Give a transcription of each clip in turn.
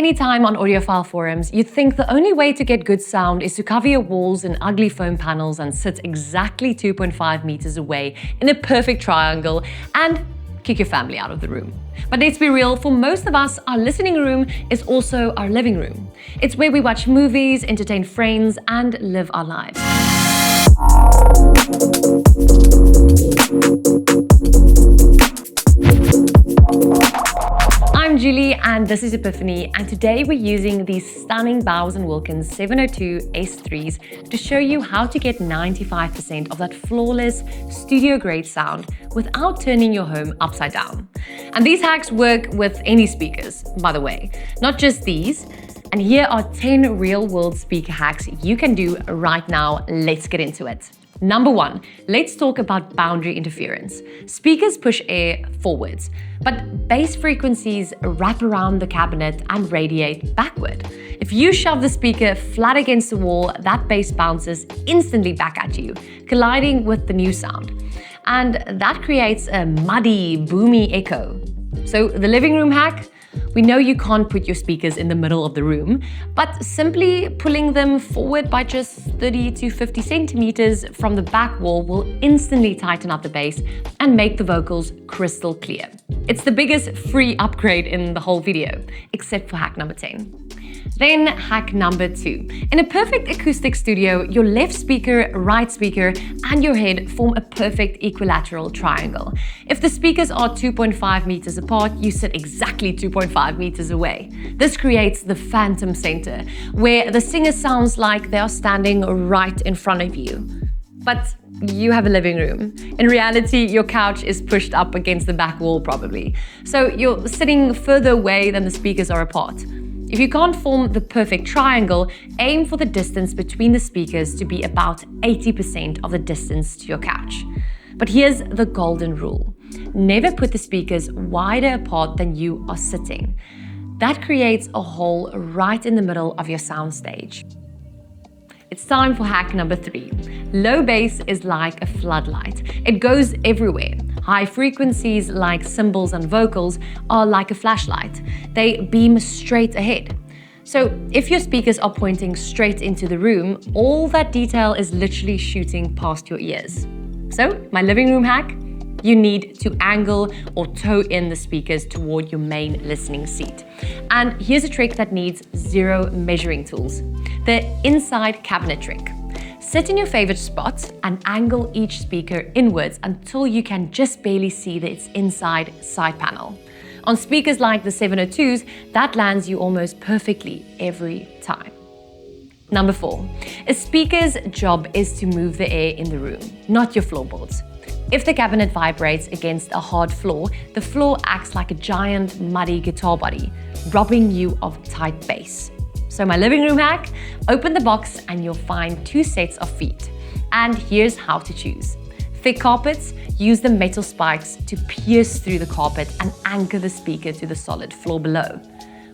any time on audiophile forums, you'd think the only way to get good sound is to cover your walls in ugly foam panels and sit exactly 2.5 meters away in a perfect triangle and kick your family out of the room. But let's be real, for most of us, our listening room is also our living room. It's where we watch movies, entertain friends, and live our lives. I'm Julie and this is Epiphany, and today we're using these stunning Bowers & Wilkins 702 S3s to show you how to get 95% of that flawless studio-grade sound without turning your home upside down. And these hacks work with any speakers, by the way, not just these. And here are 10 real-world speaker hacks you can do right now. Let's get into it. Number 1, let's talk about boundary interference. Speakers push air forwards, but bass frequencies wrap around the cabinet and radiate backward. If you shove the speaker flat against the wall, that bass bounces instantly back at you, colliding with the new sound. And that creates a muddy, boomy echo. So the living room hack? We know you can't put your speakers in the middle of the room, but simply pulling them forward by just 30 to 50 centimeters from the back wall will instantly tighten up the bass and make the vocals crystal clear. It's the biggest free upgrade in the whole video, except for hack number 10. Then hack number 2. In a perfect acoustic studio, your left speaker, right speaker, and your head form a perfect equilateral triangle. If the speakers are 2.5 meters apart, you sit exactly 2.5 meters away. This creates the phantom center, where the singer sounds like they are standing right in front of you. But you have a living room. In reality, your couch is pushed up against the back wall probably. So you're sitting further away than the speakers are apart. If you can't form the perfect triangle, aim for the distance between the speakers to be about 80% of the distance to your couch. But here's the golden rule. Never put the speakers wider apart than you are sitting. That creates a hole right in the middle of your soundstage. It's time for hack number 3. Low bass is like a floodlight. It goes everywhere. High frequencies like cymbals and vocals are like a flashlight. They beam straight ahead. So if your speakers are pointing straight into the room, all that detail is literally shooting past your ears. So my living room hack? You need to angle or toe in the speakers toward your main listening seat. And here's a trick that needs 0 measuring tools. The inside cabinet trick. Sit in your favorite spot and angle each speaker inwards until you can just barely see its inside side panel. On speakers like the 702s, that lands you almost perfectly every time. Number 4, a speaker's job is to move the air in the room, not your floorboards. If the cabinet vibrates against a hard floor, the floor acts like a giant muddy guitar body, robbing you of tight bass. So my living room hack? Open the box and you'll find 2 sets of feet. And here's how to choose. Thick carpets, use the metal spikes to pierce through the carpet and anchor the speaker to the solid floor below.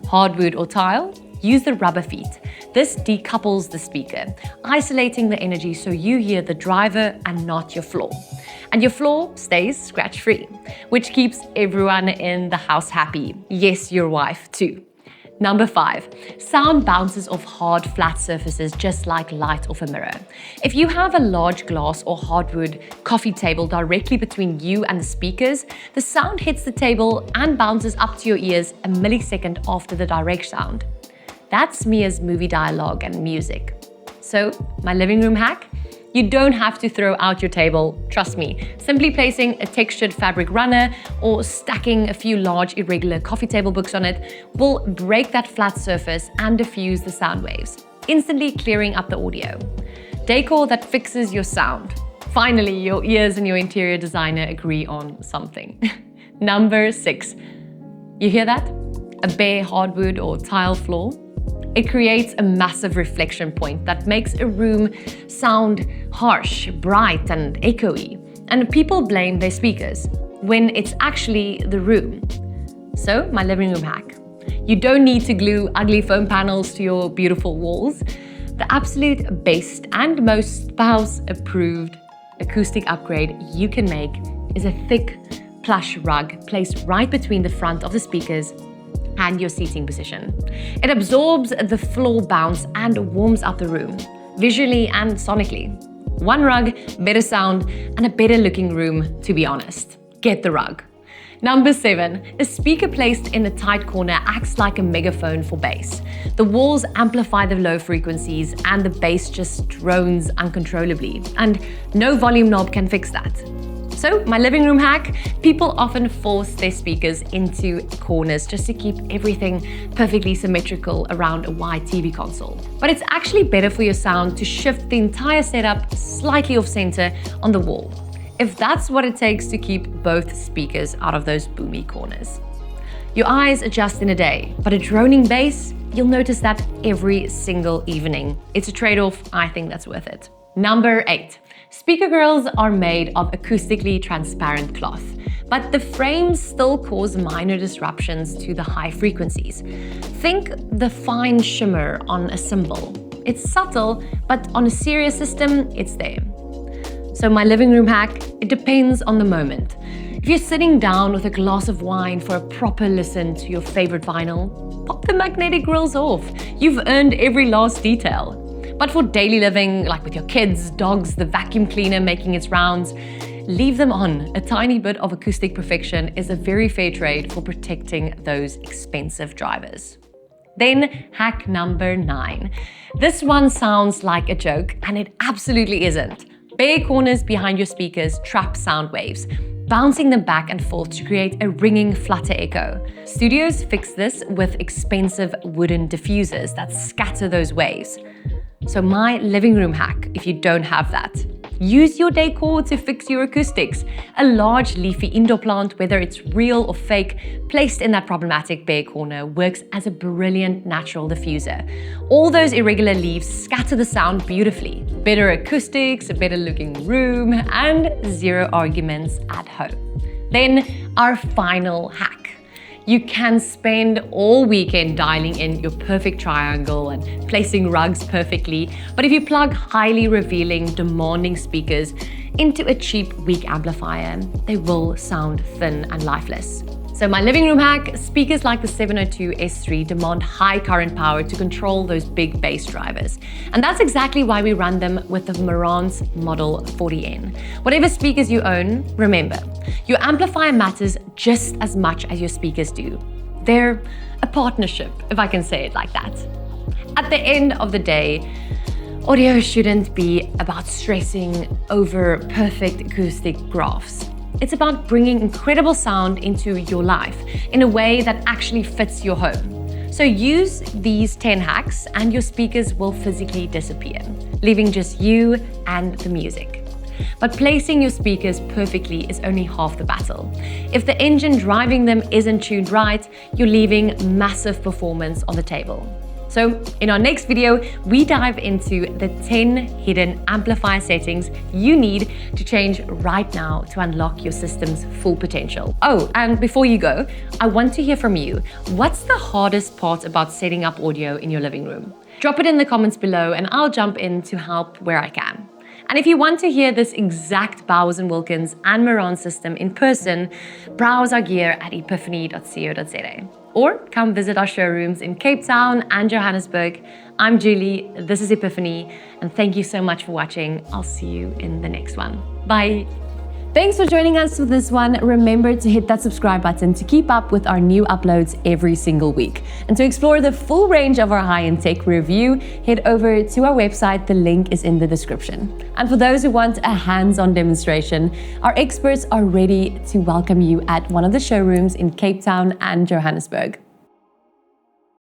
Hardwood or tile? Use the rubber feet. This decouples the speaker, isolating the energy so you hear the driver and not your floor. And your floor stays scratch-free, which keeps everyone in the house happy. Yes, your wife too. Number 5, sound bounces off hard, flat surfaces just like light off a mirror. If you have a large glass or hardwood coffee table directly between you and the speakers, the sound hits the table and bounces up to your ears a millisecond after the direct sound. That smears movie dialogue and music. So, my living room hack? You don't have to throw out your table, trust me. Simply placing a textured fabric runner or stacking a few large irregular coffee table books on it will break that flat surface and diffuse the sound waves, instantly clearing up the audio. Decor that fixes your sound. Finally, your ears and your interior designer agree on something. Number 6. You hear that? A bare hardwood or tile floor? It creates a massive reflection point that makes a room sound harsh, bright, and echoey. And people blame their speakers, when it's actually the room. So, my living room hack. You don't need to glue ugly foam panels to your beautiful walls. The absolute best and most spouse-approved acoustic upgrade you can make is a thick, plush rug placed right between the front of the speakers and your seating position. It absorbs the floor bounce and warms up the room, visually and sonically. One rug, better sound, and a better looking room, to be honest. Get the rug. Number 7, a speaker placed in a tight corner acts like a megaphone for bass. The walls amplify the low frequencies and the bass just drones uncontrollably, and no volume knob can fix that. So, my living room hack: people often force their speakers into corners just to keep everything perfectly symmetrical around a wide TV console. But it's actually better for your sound to shift the entire setup slightly off center on the wall, if that's what it takes to keep both speakers out of those boomy corners. Your eyes adjust in a day, but a droning bass, you'll notice that every single evening. It's a trade-off, I think that's worth it. Number 8. Speaker grills are made of acoustically transparent cloth, but the frames still cause minor disruptions to the high frequencies. Think the fine shimmer on a cymbal. It's subtle, but on a serious system, it's there. So my living room hack: it depends on the moment. If you're sitting down with a glass of wine for a proper listen to your favorite vinyl, pop the magnetic grills off. You've earned every last detail. But for daily living, like with your kids, dogs, the vacuum cleaner making its rounds, leave them on. A tiny bit of acoustic perfection is a very fair trade for protecting those expensive drivers. Then hack number 9. This one sounds like a joke, and it absolutely isn't. Bare corners behind your speakers trap sound waves, bouncing them back and forth to create a ringing, flutter echo. Studios fix this with expensive wooden diffusers that scatter those waves. So my living room hack, if you don't have that: use your decor to fix your acoustics. A large leafy indoor plant, whether it's real or fake, placed in that problematic bare corner works as a brilliant natural diffuser. All those irregular leaves scatter the sound beautifully. Better acoustics, a better looking room, and zero arguments at home. Then our final hack. You can spend all weekend dialing in your perfect triangle and placing rugs perfectly, but if you plug highly revealing, demanding speakers into a cheap, weak amplifier, they will sound thin and lifeless. So my living room hack: speakers like the 702 S3 demand high current power to control those big bass drivers. And that's exactly why we run them with the Marantz Model 40N. Whatever speakers you own, remember, your amplifier matters just as much as your speakers do. They're a partnership, if I can say it like that. At the end of the day, audio shouldn't be about stressing over perfect acoustic graphs. It's about bringing incredible sound into your life in a way that actually fits your home. So use these 10 hacks and your speakers will physically disappear, leaving just you and the music. But placing your speakers perfectly is only half the battle. If the engine driving them isn't tuned right, you're leaving massive performance on the table. So in our next video, we dive into the 10 hidden amplifier settings you need to change right now to unlock your system's full potential. Oh, and before you go, I want to hear from you. What's the hardest part about setting up audio in your living room? Drop it in the comments below and I'll jump in to help where I can. And if you want to hear this exact Bowers & Wilkins and Marantz system in person, browse our gear at epiphany.co.za. Or come visit our showrooms in Cape Town and Johannesburg. I'm Julie, this is Epiphany, and thank you so much for watching. I'll see you in the next one. Bye. Thanks for joining us for this one. Remember to hit that subscribe button to keep up with our new uploads every single week. And to explore the full range of our high-end tech review, head over to our website. The link is in the description. And for those who want a hands-on demonstration, our experts are ready to welcome you at one of the showrooms in Cape Town and Johannesburg.